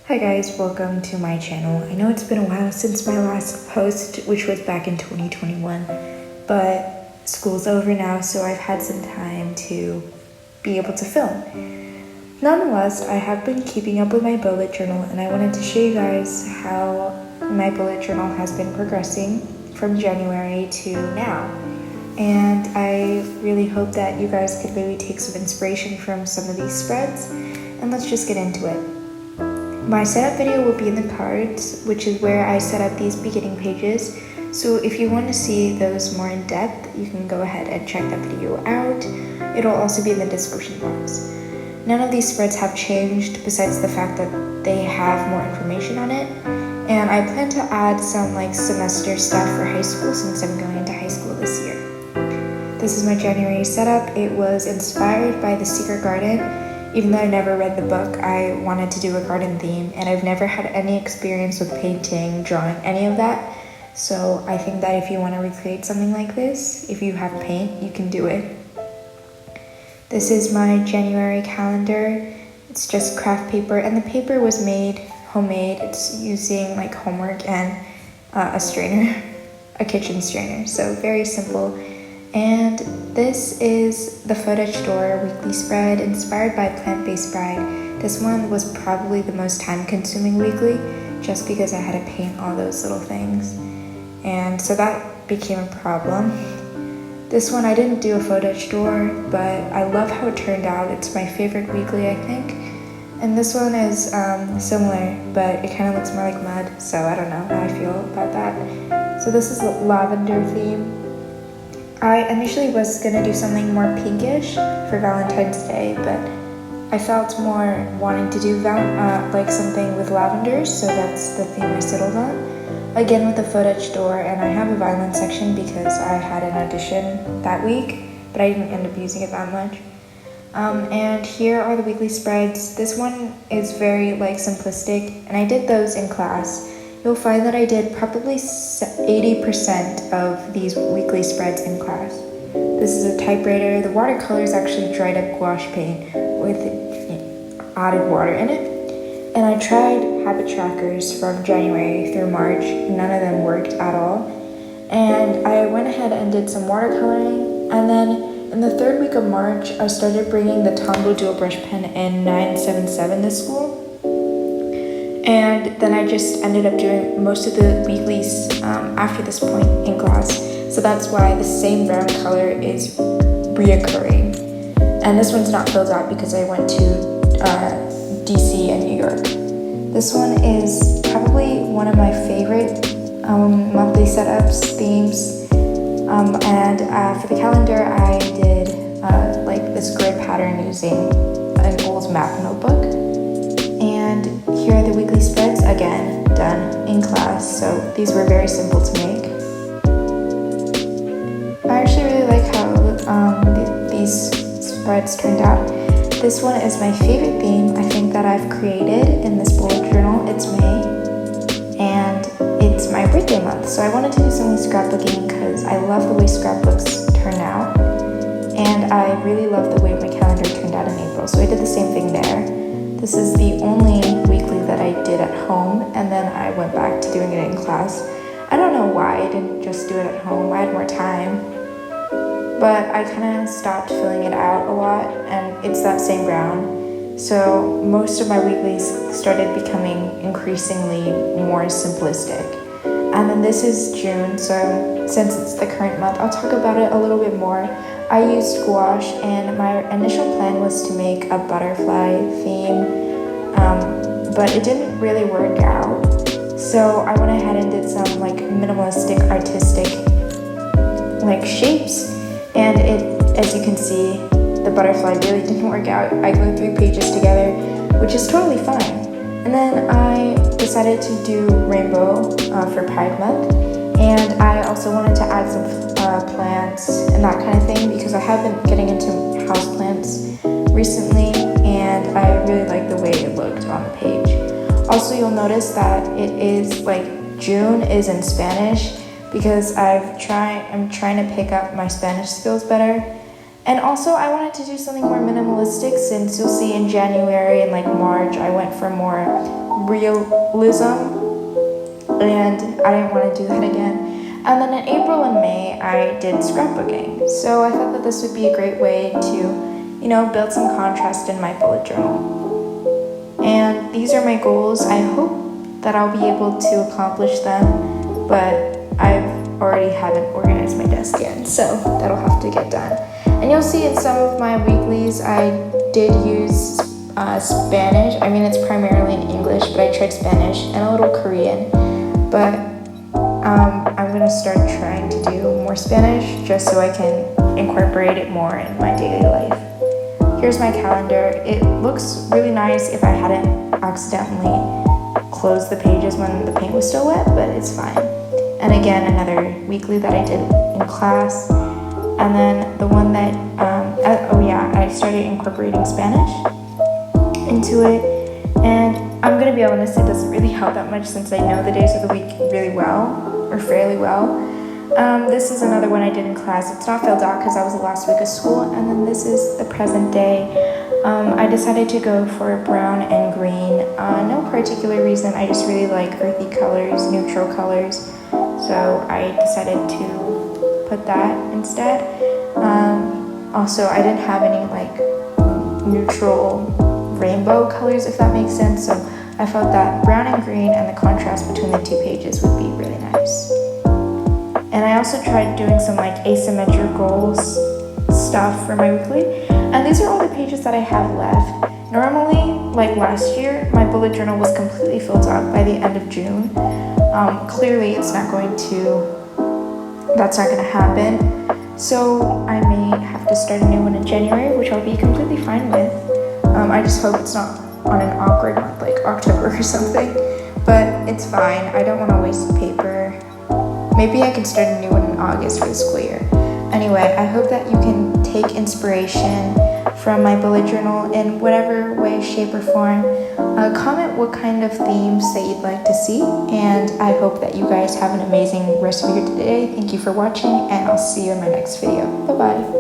Hi guys, welcome to my channel. I know it's been a while since my last post, which was back in 2021, but school's over now, so I've had some time to be able to film. Nonetheless, I have been keeping up with my bullet journal, and I wanted to show you guys how my bullet journal has been progressing from January to now. And I really hope that you guys could maybe take some inspiration from some of these spreads, and let's just get into it. My setup video will be in the cards, which is where I set up these beginning pages. So if you want to see those more in depth, you can go ahead and check that video out. It'll also be in the description box. None of these spreads have changed besides the fact that they have more information on it. And I plan to add some semester stuff for high school since I'm going into high school this year. This is my January setup. It was inspired by The Secret Garden. Even though I never read the book, I wanted to do a garden theme, and I've never had any experience with painting, drawing, any of that. So I think that if you want to recreate something like this, if you have paint, you can do it. This is my January calendar. It's just craft paper, and the paper was made homemade. It's using homework and a strainer, a kitchen strainer. So very simple. And this is the Footage Store weekly spread inspired by Plant-Based Bride. This one was probably the most time-consuming weekly just because I had to paint all those little things. And so that became a problem. This one I didn't do a Footage Store, but I love how it turned out. It's my favorite weekly, I think. And this one is similar, but it kind of looks more like mud, so I don't know how I feel about that. So this is the lavender theme. I initially was gonna do something more pinkish for Valentine's Day, but I felt more wanting to do something with lavender, so that's the theme I settled on. Again with the Footage Store, and I have a violin section because I had an audition that week, but I didn't end up using it that much. And here are the weekly spreads. This one is very simplistic, and I did those in class. You'll find that I did probably 80% of these weekly spreads in class. This is a typewriter. The watercolor is actually dried up gouache paint with added water in it. And I tried habit trackers from January through March. None of them worked at all. And I went ahead and did some watercoloring. And then in the third week of March, I started bringing the Tombow dual brush pen in 977 to school. And then I just ended up doing most of the weeklies after this point in class. So that's why the same brown color is reoccurring. And this one's not filled out because I went to DC and New York. This one is probably one of my favorite monthly setups, themes. And for the calendar, I did this grid pattern using an old map notebook. And here are the weekly spreads, again, done in class, so these were very simple to make. I actually really like how these spreads turned out. This one is my favorite theme I think that I've created in this bullet journal. It's May, and it's my birthday month, so I wanted to do something scrapbooking because I love the way scrapbooks turn out, and I really love the way my calendar turned out in April, so I did the same thing there. This is the only weekly that I did at home, and then I went back to doing it in class. I don't know why I didn't just do it at home. I had more time, but I kind of stopped filling it out a lot, and it's that same brown. So most of my weeklies started becoming increasingly more simplistic. And then this is June, so since it's the current month, I'll talk about it a little bit more. I used gouache, and my initial plan was to make a butterfly theme, but it didn't really work out. So I went ahead and did some minimalistic, artistic shapes, and as you can see, the butterfly really didn't work out. I glued 3 pages together, which is totally fine. And then I decided to do rainbow for Pride Month, and I also wanted to add some plants and that kind of thing because I have been getting into houseplants recently, and I really like the way it looked on the page. Also, you'll notice that it is June is in Spanish because I'm trying to pick up my Spanish skills better, And also I wanted to do something more minimalistic, since you'll see in January and like March I went for more realism, and I didn't want to do that again. And then in April and May I did scrapbooking. So I thought that this would be a great way to, build some contrast in my bullet journal. And these are my goals. I hope that I'll be able to accomplish them, but I already haven't organized my desk yet, so that'll have to get done. And you'll see in some of my weeklies I did use Spanish. I mean, it's primarily in English, but I tried Spanish and a little Korean. But I'm gonna start trying to do more Spanish just so I can incorporate it more in my daily life. Here's my calendar. It looks really nice if I hadn't accidentally closed the pages when the paint was still wet, but it's fine. And again, another weekly that I did in class. And then the one that, I started incorporating Spanish into it. And I'm gonna be honest, it doesn't really help that much since I know the days of the week really well, or fairly well. This is another one I did in class. It's not filled out because that was the last week of school. And then this is the present day. I decided to go for brown and green. No particular reason, I just really like earthy colors, neutral colors. So I decided to put that instead. Also, I didn't have any like neutral rainbow colors, if that makes sense. So I felt that brown and green and the contrast between the two pages would be really nice. And I also tried doing some like asymmetrical stuff for my weekly. And these are all the pages that I have left. Normally, like last year, my bullet journal was completely filled out by the end of June. Clearly, that's not going to happen. So I may have to start a new one in January, which I'll be completely fine with. I just hope it's not on an awkward month like October or something, but it's fine. I don't want to waste paper. Maybe I can start a new one in August for the school year. Anyway, I hope that you can take inspiration from my bullet journal in whatever way, shape, or form. Comment what kind of themes that you'd like to see, and I hope that you guys have an amazing rest of your day. Thank you for watching, and I'll see you in my next video. Bye-bye.